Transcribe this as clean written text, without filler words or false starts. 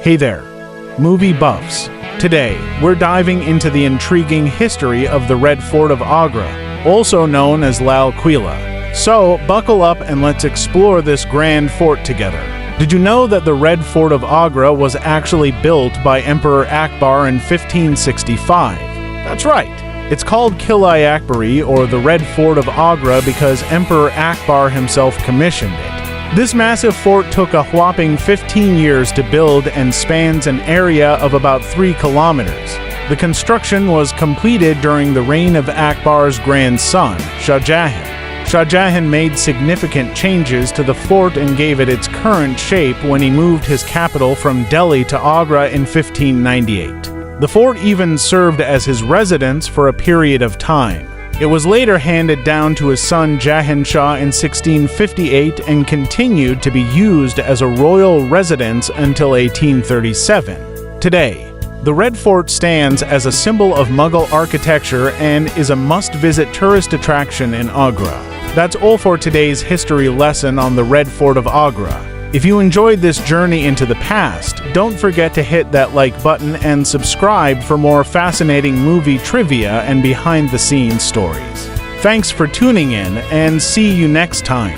Hey there, movie buffs. Today, we're diving into the intriguing history of the Red Fort of Agra, also known as Lal Qila. So, buckle up and let's explore this grand fort together. Did you know that the Red Fort of Agra was actually built by Emperor Akbar in 1565? That's right. It's called Qila-i-Akbari, or the Red Fort of Agra, because Emperor Akbar himself commissioned it. This massive fort took a whopping 15 years to build and spans an area of about 3 kilometers. The construction was completed during the reign of Akbar's grandson, Shah Jahan. Shah Jahan made significant changes to the fort and gave it its current shape when he moved his capital from Delhi to Agra in 1598. The fort even served as his residence for a period of time. It was later handed down to his son Jahan Shah in 1658 and continued to be used as a royal residence until 1837. Today, the Red Fort stands as a symbol of Mughal architecture and is a must-visit tourist attraction in Agra. That's all for today's history lesson on the Red Fort of Agra. If you enjoyed this journey into the past, don't forget to hit that like button and subscribe for more fascinating movie trivia and behind-the-scenes stories. Thanks for tuning in, and see you next time.